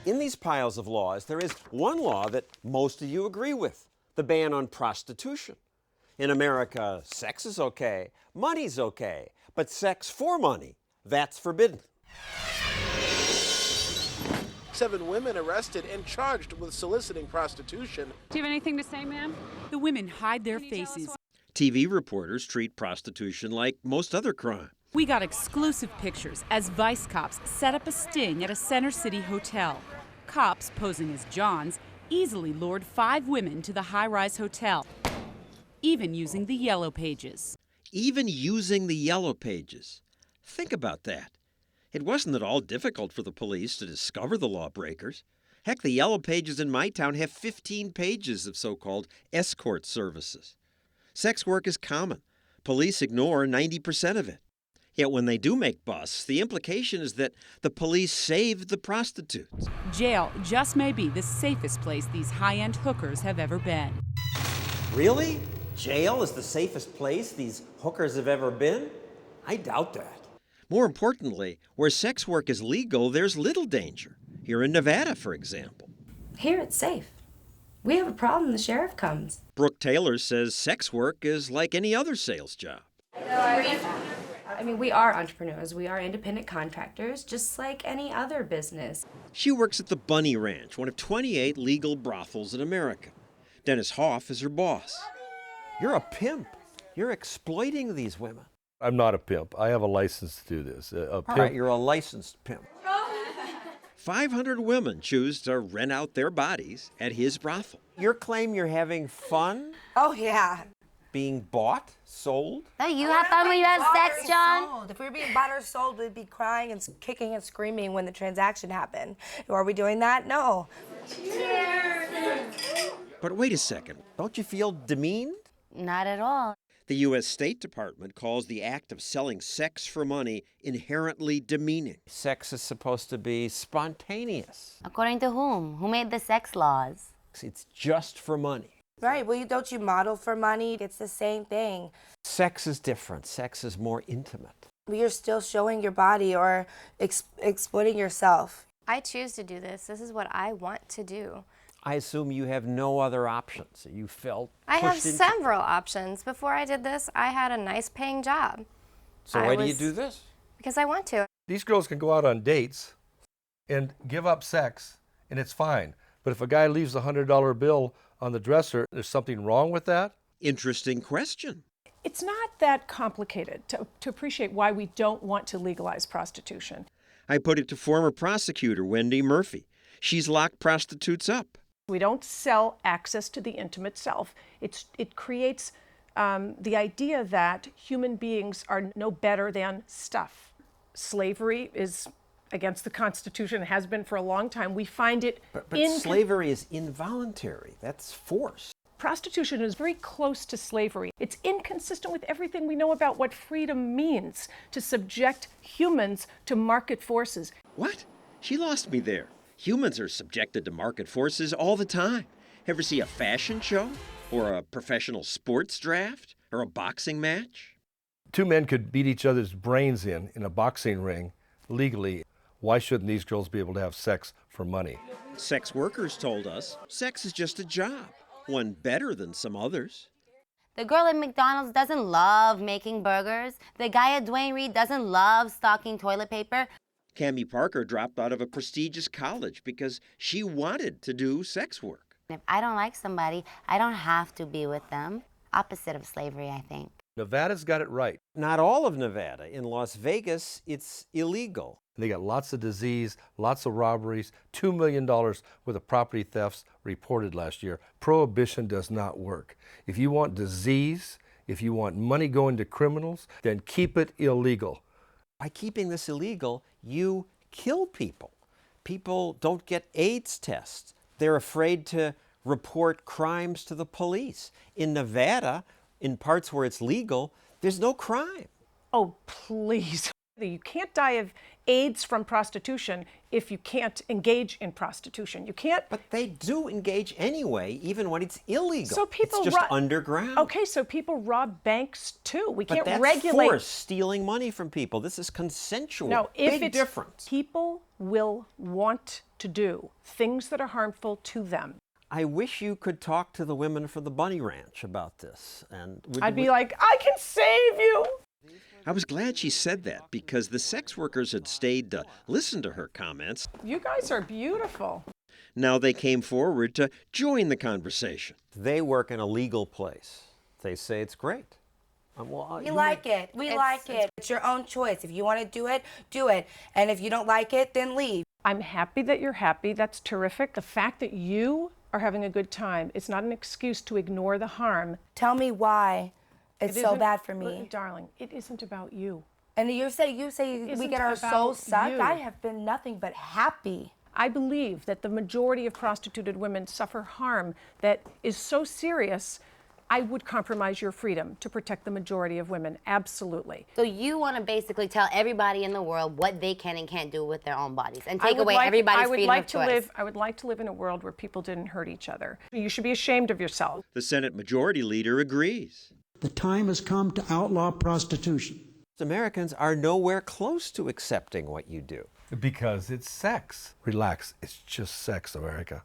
In these piles of laws, there is one law that most of you agree with, the ban on prostitution. In America, sex is okay, money's okay, but sex for money, that's forbidden. 7 women arrested and charged with soliciting prostitution. Do you have anything to say, ma'am? The women hide their faces. TV reporters treat prostitution like most other crime. We got exclusive pictures as Vice cops set up a sting at a Center City hotel. Cops, posing as Johns, easily lured 5 women to the high-rise hotel, even using the Yellow Pages. Even using the Yellow Pages. Think about that. It wasn't at all difficult for the police to discover the lawbreakers. Heck, the Yellow Pages in my town have 15 pages of so-called escort services. Sex work is common. Police ignore 90% of it. Yet when they do make busts, the implication is that the police saved the prostitutes. Jail just may be the safest place these high-end hookers have ever been. Really? Jail is the safest place these hookers have ever been? I doubt that. More importantly, where sex work is legal, there's little danger. Here in Nevada, for example. Here it's safe. We have a problem, the sheriff comes. Brooke Taylor says sex work is like any other sales job. I mean, we are entrepreneurs. We are independent contractors, just like any other business. She works at the Bunny Ranch, one of 28 legal brothels in America. Dennis Hoff is her boss. You're a pimp. You're exploiting these women. I'm not a pimp. I have a license to do this. All right, you're a licensed pimp. 500 women choose to rent out their bodies at his brothel. Your claim you're having fun? Oh, yeah. Being bought? Sold? Oh, you have fun when you have sex, John? Sold. If we were being bought or sold, we'd be crying and kicking and screaming when the transaction happened. Are we doing that? No. Cheers! But wait a second. Don't you feel demeaned? Not at all. The U.S. State Department calls the act of selling sex for money inherently demeaning. Sex is supposed to be spontaneous. According to whom? Who made the sex laws? It's just for money. Right, well, don't you model for money? It's the same thing. Sex is different. Sex is more intimate. You're still showing your body or exploiting yourself. I choose to do this. This is what I want to do. I assume you have no other options. You felt I have pushed into- several options. Before I did this, I had a nice paying job. So why do you do this? Because I want to. These girls can go out on dates and give up sex, and it's fine. But if a guy leaves a $100 bill on the dresser, there's something wrong with that? Interesting question. It's not that complicated to appreciate why we don't want to legalize prostitution. I put it to former prosecutor Wendy Murphy. She's locked prostitutes up. We don't sell access to the intimate self. It creates the idea that human beings are no better than stuff. Slavery is against the Constitution, has been for a long time. We find it But slavery is involuntary. That's force. Prostitution is very close to slavery. It's inconsistent with everything we know about what freedom means, to subject humans to market forces. What? She lost me there. Humans are subjected to market forces all the time. Ever see a fashion show? Or a professional sports draft? Or a boxing match? 2 men could beat each other's brains in a boxing ring legally. Why shouldn't these girls be able to have sex for money? Sex workers told us sex is just a job, one better than some others. The girl at McDonald's doesn't love making burgers. The guy at Duane Reade doesn't love stocking toilet paper. Cammie Parker dropped out of a prestigious college because she wanted to do sex work. If I don't like somebody, I don't have to be with them. Opposite of slavery, I think. Nevada's got it right. Not all of Nevada. In Las Vegas, it's illegal. They got lots of disease, lots of robberies, $2 million worth of property thefts reported last year. Prohibition does not work. If you want disease, if you want money going to criminals, then keep it illegal. By keeping this illegal, you kill people. People don't get AIDS tests. They're afraid to report crimes to the police. In Nevada, in parts where it's legal, there's no crime. Oh, please. You can't die of aids from prostitution if you can't engage in prostitution. You can't. But they do engage anyway, even when it's illegal. So people it's just underground. Okay, so people rob banks too. We But can't that's regulate. force stealing money from people. This is consensual. No, if Big it's difference. people will want to do things that are harmful to them. I wish you could talk to the women from the Bunny Ranch about this. And I'd be like, I can save you. I was glad she said that because the sex workers had stayed to listen to her comments. You guys are beautiful. Now they came forward to join the conversation. They work in a legal place. They say it's great. We like it. We like it. It's your own choice. If you want to do it, do it. And if you don't like it, then leave. I'm happy that you're happy. That's terrific. The fact that you are having a good time, it's not an excuse to ignore the harm. Tell me why it's so bad for me. Darling, it isn't about you. And you say we get our souls sucked. I have been nothing but happy. I believe that the majority of prostituted women suffer harm that is so serious, I would compromise your freedom to protect the majority of women. Absolutely. So you want to basically tell everybody in the world what they can and can't do with their own bodies and take away everybody's freedom of choice. I would like to live in a world where people didn't hurt each other. You should be ashamed of yourself. The Senate Majority Leader agrees. The time has come to outlaw prostitution. Americans are nowhere close to accepting what you do. Because it's sex. Relax, it's just sex, America.